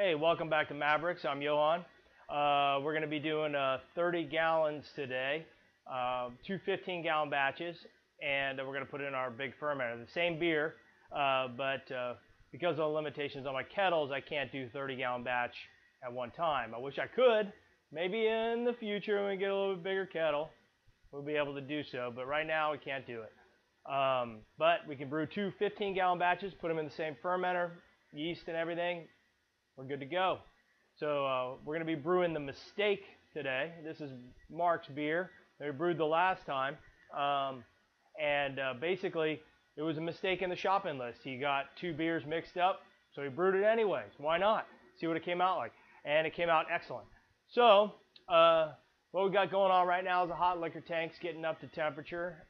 Hey, welcome back to Mavericks. I'm Johan. We're going to be doing 30 gallons today, two 15-gallon batches, and we're going to put in our big fermenter. The same beer, but because of the limitations on my kettles, I can't do 30-gallon batch at one time. I wish I could. Maybe in the future when we get a little bit bigger kettle, we'll be able to do so, but right now we can't do it. But we can brew two 15-gallon batches, put them in the same fermenter, yeast and everything. We're good to go. So we're going to be brewing the Mistake today. This is Mark's beer that we brewed the last time. Basically, it was a mistake in the shopping list. He got two beers mixed up, so he brewed it anyways. Why not? See what it came out like. And it came out excellent. So what we got going on right now is the hot liquor tank's getting up to temperature.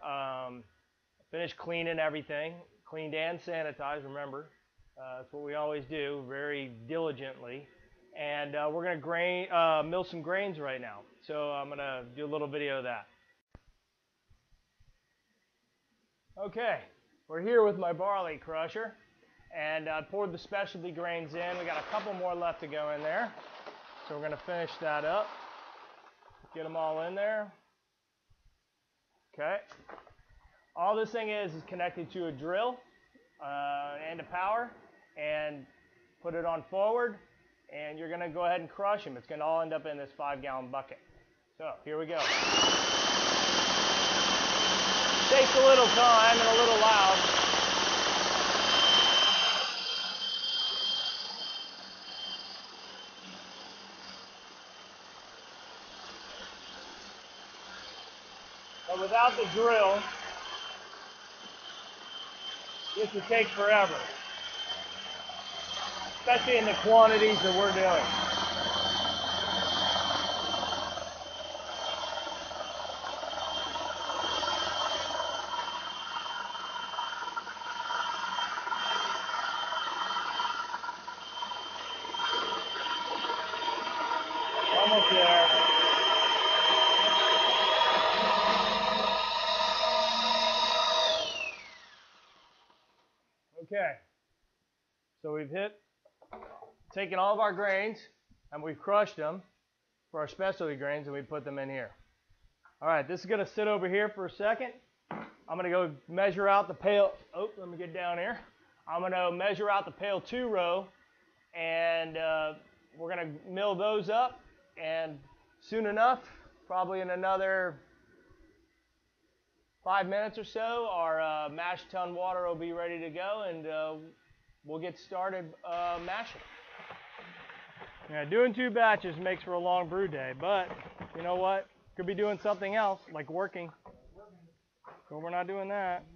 Finished cleaning everything. Cleaned and sanitized, remember. That's what we always do, very diligently. And we're going to mill some grains right now. So I'm going to do a little video of that. Okay, we're here with my barley crusher. And I poured the specialty grains in. We got a couple more left to go in there. So we're going to finish that up. Get them all in there. Okay. All this thing is connected to a drill and a power. And put it on forward, and you're going to go ahead and crush them. It's going to all end up in this 5-gallon bucket. So here we go. Takes a little time and a little loud. But without the drill, this would take forever. Especially in the quantities that we're doing. Almost there. Okay. So we've taken all of our grains and we've crushed them for our specialty grains, and we put them in here. All right, this is going to sit over here for a second. I'm going to go measure out the pail. Oh, let me get down here. I'm going to measure out the pail 2 row, and we're going to mill those up, and soon enough, probably in another 5 minutes or so, our mash tun water will be ready to go, and we'll get started mashing. Yeah, doing 2 batches makes for a long brew day, but you know what? Could be doing something else, like working. But we're not doing that.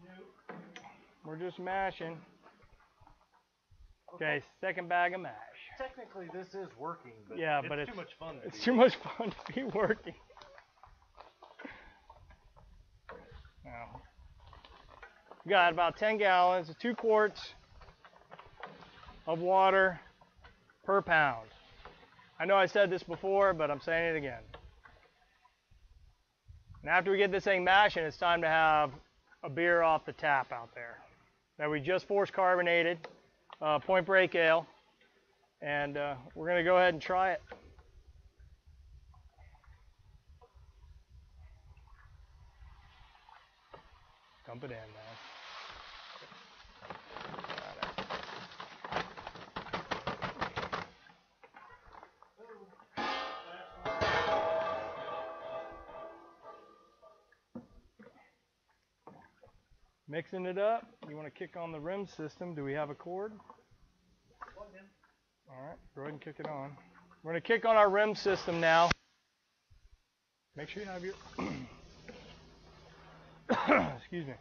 We're just mashing. Okay, second bag of mash. Technically, this is working, but yeah, it's too much fun. It's too much fun to be working. Now, we got about 10 gallons, 2 quarts of water per pound. I know I said this before, but I'm saying it again. And after we get this thing mashing, it's time to have a beer off the tap out there that we just force carbonated, Point Break Ale, and we're going to go ahead and try it. Dump it in, man. Mixing it up. You want to kick on the rim system. Do we have a cord? All right, go ahead and kick it on. We're going to kick on our rim system now. Make sure you have your... Excuse me.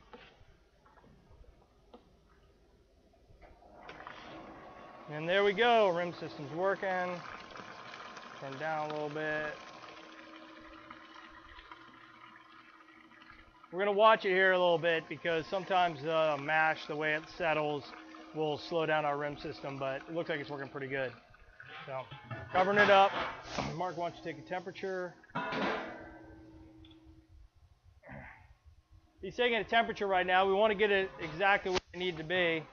And there we go. Rim system's working. Turn down a little bit. We're going to watch it here a little bit because sometimes the mash, the way it settles, will slow down our rim system, but it looks like it's working pretty good. So, covering it up. Mark, why don't you take a temperature? He's taking a temperature right now. We want to get it exactly where it needs to be.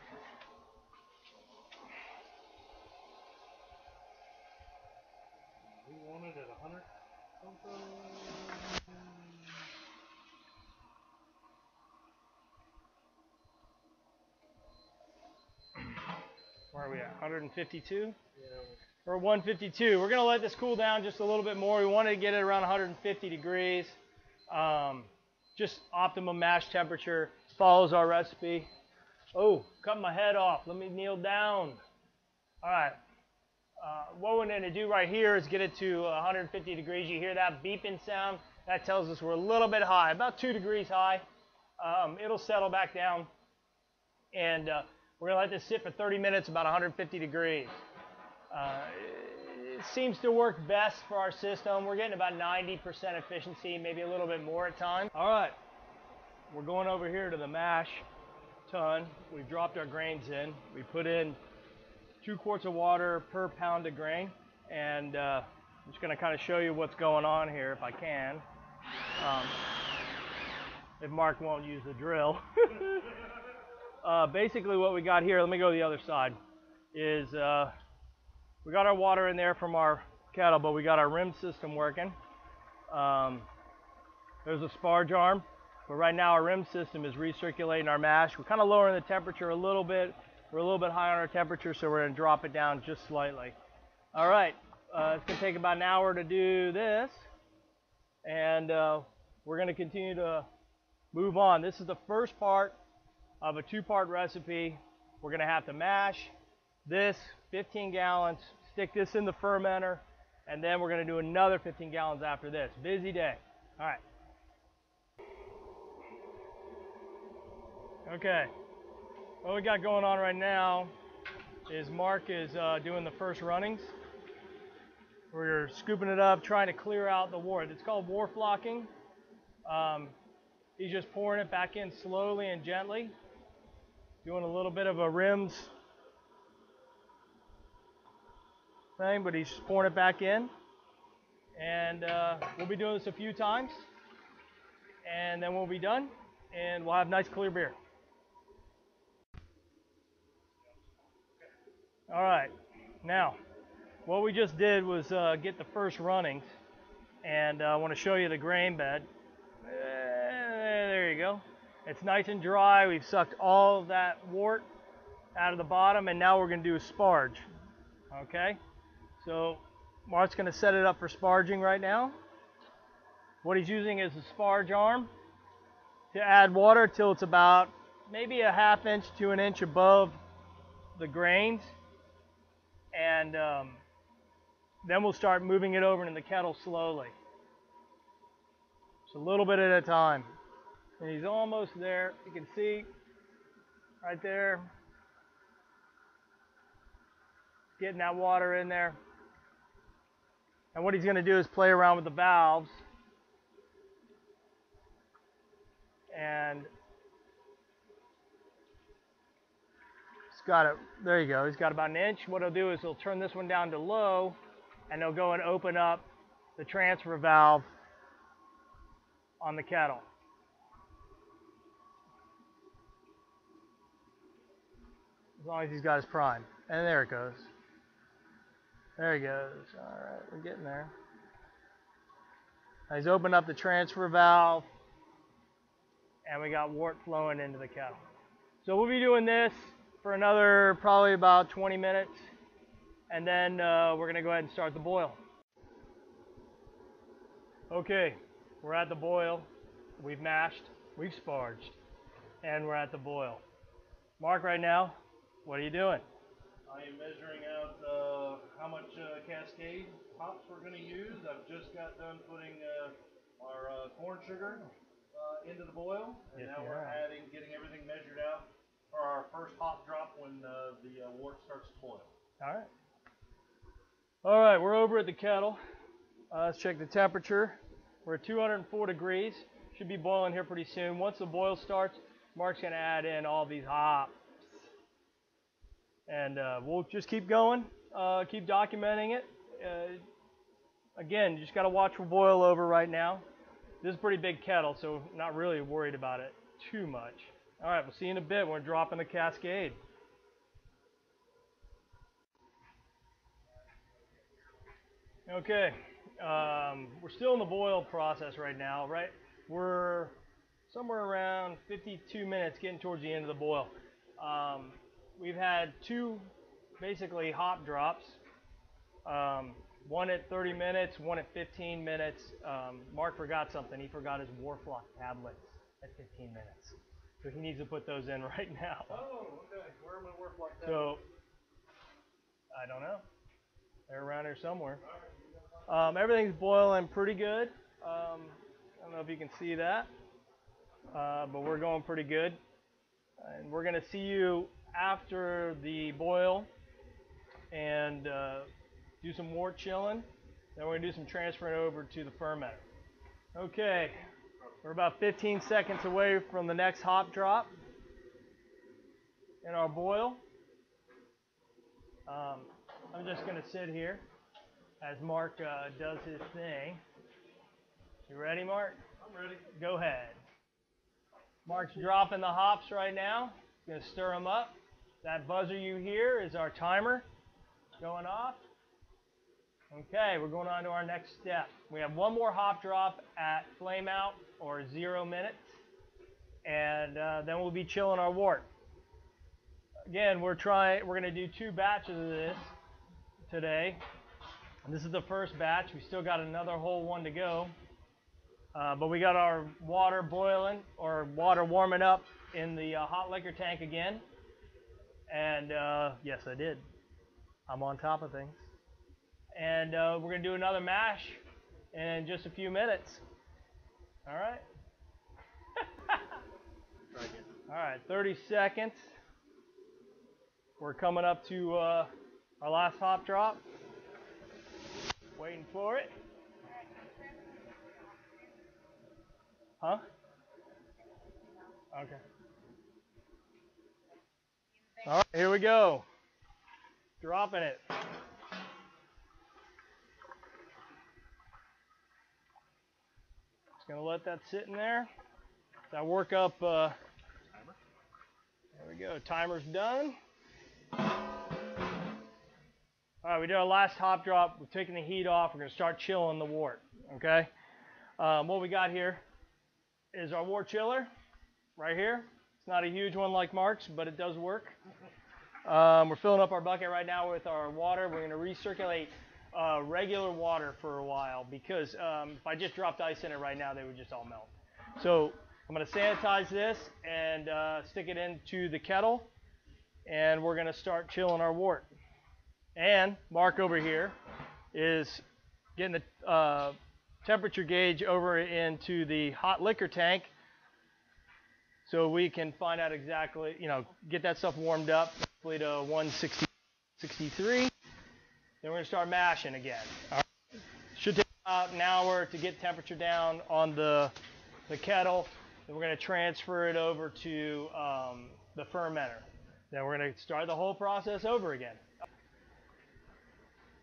it at 100 something. Where are we at? 152? Yeah. Or 152. We're going to let this cool down just a little bit more. We wanted to get it around 150 degrees. Just optimum mash temperature. Follows our recipe. Oh, cut my head off. Let me kneel down. All right. What we're going to do right here is get it to 150 degrees. You hear that beeping sound? That tells us we're a little bit high, about 2 degrees high. It'll settle back down. And we're going to let this sit for 30 minutes, about 150 degrees. It seems to work best for our system. We're getting about 90% efficiency, maybe a little bit more at times. All right, we're going over here to the mash tun. We've dropped our grains in. We put in 2 quarts of water per pound of grain, and I'm just going to kind of show you what's going on here if I can. If Mark won't use the drill. Basically what we got here, let me go to the other side, is we got our water in there from our kettle, but we got our rim system working. There's a sparge arm, but right now our rim system is recirculating our mash. We're kind of lowering the temperature a little bit. We're a little bit high on our temperature, so we're going to drop it down just slightly. All right, it's going to take about an hour to do this, and we're going to continue to move on. This is the first part of a 2-part recipe. We're going to have to mash this 15 gallons, stick this in the fermenter, and then we're going to do another 15 gallons after this. Busy day. All right. Okay. What we got going on right now is Mark is doing the first runnings. We're scooping it up, trying to clear out the wort. It's called wort flocking. He's just pouring it back in slowly and gently, doing a little bit of a rims thing, but he's just pouring it back in. And we'll be doing this a few times, and then we'll be done, and we'll have nice clear beer. All right, now what we just did was get the first runnings, and I want to show you the grain bed. There you go. It's nice and dry. We've sucked all of that wort out of the bottom, and now we're going to do a sparge. Okay, so Mark's going to set it up for sparging right now. What he's using is a sparge arm to add water till it's about maybe a ½ inch to an inch above the grains, and then we'll start moving it over in the kettle slowly. Just a little bit at a time. And he's almost there. You can see right there, getting that water in there. And what he's going to do is play around with the valves. And he's got it, there you go, he's got about an inch. What he'll do is he'll turn this one down to low, and he'll go and open up the transfer valve on the kettle. As long as he's got his prime. And there it goes. There he goes. All right, we're getting there. Now he's opened up the transfer valve, and we got wort flowing into the kettle. So we'll be doing this for another probably about 20 minutes, and then we're going to go ahead and start the boil. Okay, we're at the boil. We've mashed, we've sparged, and we're at the boil. Mark, right now, what are you doing? I am measuring out how much Cascade hops we're going to use. I've just got done putting our corn sugar into the boil, and Yes, now we're getting everything measured out for our first hop drop when the wort starts to boil. All right. All right, we're over at the kettle. Let's check the temperature. We're at 204 degrees. Should be boiling here pretty soon. Once the boil starts, Mark's going to add in all these hops. And we'll just keep going, keep documenting it. Again, you just got to watch for boil over right now. This is a pretty big kettle, so not really worried about it too much. All right, we'll see you in a bit. We're dropping the Cascade. Okay, We're still in the boil process right now, right? We're somewhere around 52 minutes, getting towards the end of the boil. We've had two basically hop drops, one at 30 minutes, one at 15 minutes. Mark forgot something. He forgot his Warflock tablets at 15 minutes. So he needs to put those in right now. Oh, okay. Where are my Warflock tablets? So, I don't know. They're around here somewhere. Everything's boiling pretty good. I don't know if you can see that, but we're going pretty good. And we're going to see you after the boil and do some wort chilling. Then we're going to do some transferring over to the fermenter. Okay, we're about 15 seconds away from the next hop drop in our boil. I'm just going to sit here as Mark does his thing. You ready, Mark? I'm ready. Go ahead. Mark's dropping the hops right now. Going to stir them up. That buzzer you hear is our timer going off. Okay, we're going on to our next step. We have one more hop drop at flame out or 0 minutes, and then we'll be chilling our wort. Again, we're going to do 2 batches of this today. This is the first batch. We still got another whole one to go. But we got our water boiling, or water warming up in the hot liquor tank again. And yes, I did. I'm on top of things. And we're going to do another mash in just a few minutes. All right? Try again. All right, 30 seconds. We're coming up to our last hop drop. Waiting for it. Huh? Okay. All right, here we go. Dropping it. Just gonna let that sit in there. So I work up. There we go. Timer's done. All right, we did our last hop drop. We're taking the heat off. We're gonna start chilling the wort. Okay. What we got here is our wort chiller right here. It's not a huge one like Mark's, but it does work. We're filling up our bucket right now with our water. We're going to recirculate regular water for a while because if I just dropped ice in it right now, they would just all melt. So I'm going to sanitize this and stick it into the kettle, and we're going to start chilling our wort. And Mark over here is getting the temperature gauge over into the hot liquor tank so we can find out exactly, get that stuff warmed up, hopefully to 163. Then we're going to start mashing again. All right. Should take about an hour to get temperature down on the kettle. Then we're going to transfer it over to the fermenter. Then we're going to start the whole process over again.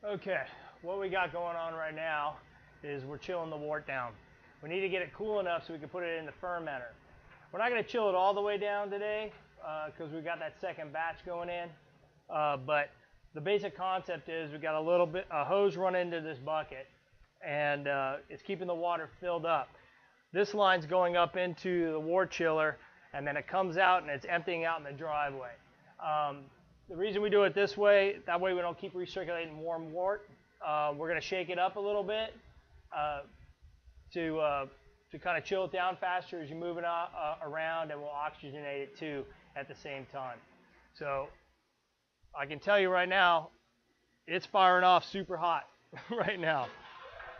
Okay, what we got going on right now is we're chilling the wort down. We need to get it cool enough so we can put it in the fermenter. We're not going to chill it all the way down today because we got that second batch going in. But the basic concept is we got a hose run into this bucket, and it's keeping the water filled up. This line's going up into the wort chiller, and then it comes out and it's emptying out in the driveway. The reason we do it this way, that way we don't keep recirculating warm wort. We're going to shake it up a little bit to kind of chill it down faster as you move it around, and we'll oxygenate it too at the same time. So I can tell you right now, it's firing off super hot right now.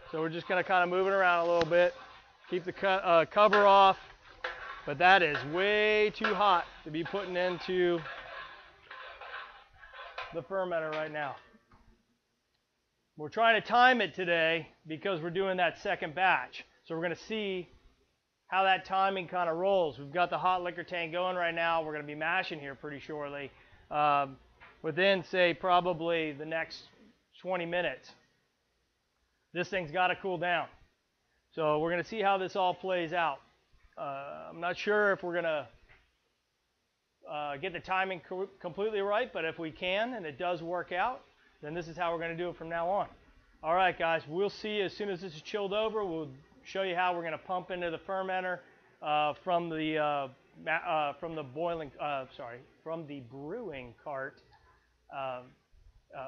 So we're just going to kind of move it around a little bit, keep the cover off, but that is way too hot to be putting into the fermenter right now. We're trying to time it today because we're doing that second batch. So we're going to see how that timing kind of rolls. We've got the hot liquor tank going right now. We're going to be mashing here pretty shortly. Within, say, probably the next 20 minutes. This thing's got to cool down. So we're going to see how this all plays out. I'm not sure if we're going to get the timing completely right, but if we can and it does work out, then this is how we're going to do it from now on. All right, guys, we'll see you as soon as this is chilled over. We'll show you how we're going to pump into the fermenter from the brewing cart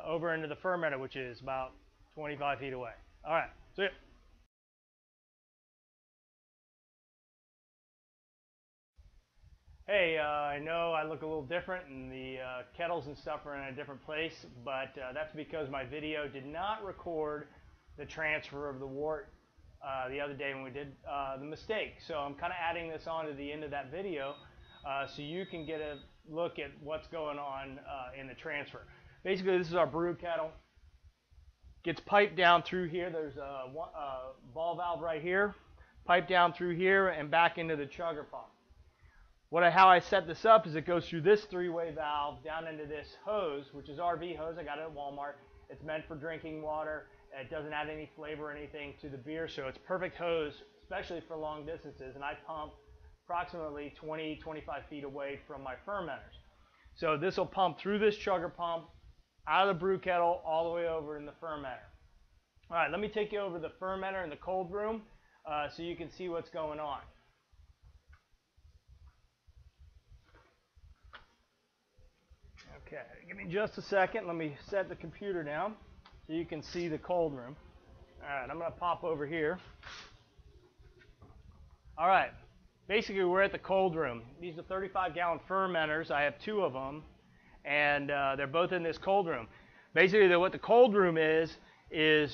over into the fermenter, which is about 25 feet away. All right, see ya. Hey, I know I look a little different and the kettles and stuff are in a different place, but that's because my video did not record the transfer of the wort the other day when we did the mistake. So I'm kind of adding this on to the end of that video so you can get a look at what's going on in the transfer. Basically, this is our brew kettle. Gets piped down through here. There's a ball valve right here, pipe down through here and back into the chugger pump. How I set this up is it goes through this three-way valve down into this hose, which is RV hose. I got it at Walmart. It's meant for drinking water. It doesn't add any flavor or anything to the beer, so it's perfect hose, especially for long distances. And I pump approximately 20-25 feet away from my fermenters. So this will pump through this chugger pump, out of the brew kettle, all the way over in the fermenter. All right, let me take you over the fermenter in the cold room so you can see what's going on. Okay, give me just a second. Let me set the computer down so you can see the cold room. All right, I'm going to pop over here. All right, basically we're at the cold room. These are 35-gallon fermenters. I have two of them, and they're both in this cold room. Basically, what the cold room is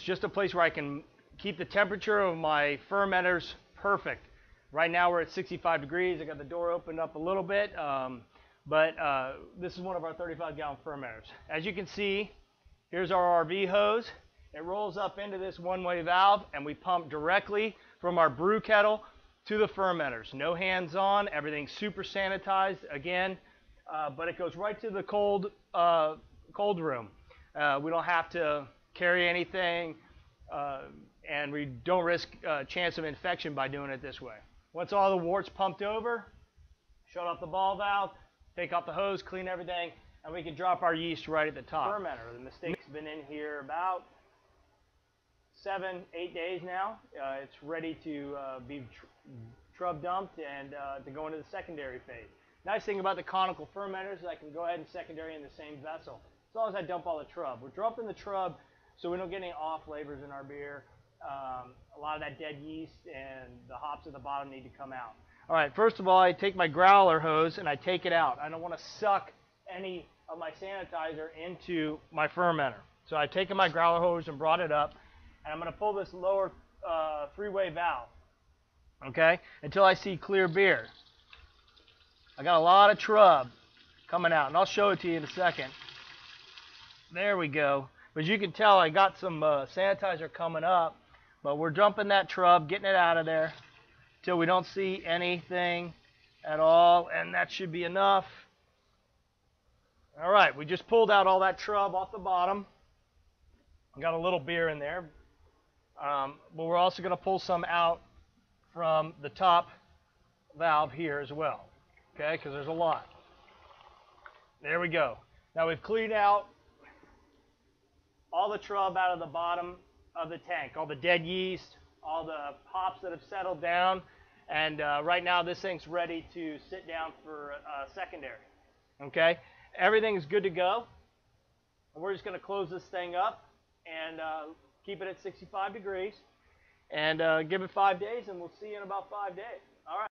just a place where I can keep the temperature of my fermenters perfect. Right now we're at 65 degrees. I got the door opened up a little bit. But this is one of our 35-gallon fermenters. As you can see, here's our RV hose. It rolls up into this one-way valve, and we pump directly from our brew kettle to the fermenters. No hands-on, everything's super sanitized, again, but it goes right to the cold room. We don't have to carry anything, and we don't risk a chance of infection by doing it this way. Once all the wort's pumped over, shut off the ball valve, take off the hose, clean everything, and we can drop our yeast right at the top. Fermenter, the mistake's been in here about 7-8 days now. It's ready to be Trub dumped and to go into the secondary phase. Nice thing about the conical fermenters is I can go ahead and secondary in the same vessel, as long as I dump all the Trub. We're dumping the Trub so we don't get any off flavors in our beer. A lot of that dead yeast and the hops at the bottom need to come out. All right, first of all, I take my growler hose and I take it out. I don't want to suck any of my sanitizer into my fermenter. So I've taken my growler hose and brought it up, and I'm going to pull this lower three-way valve, okay, until I see clear beer. I got a lot of Trub coming out, and I'll show it to you in a second. There we go. But you can tell I got some sanitizer coming up, but we're dumping that Trub, getting it out of there, till we don't see anything at all, and that should be enough. All right, we just pulled out all that Trub off the bottom. Got a little beer in there, but we're also going to pull some out from the top valve here as well, okay, because there's a lot. There we go. Now we've cleaned out all the Trub out of the bottom of the tank, all the dead yeast, all the hops that have settled down, and right now this thing's ready to sit down for secondary. Okay, everything is good to go. And we're just going to close this thing up and keep it at 65 degrees and give it 5 days, and we'll see you in about 5 days. All right.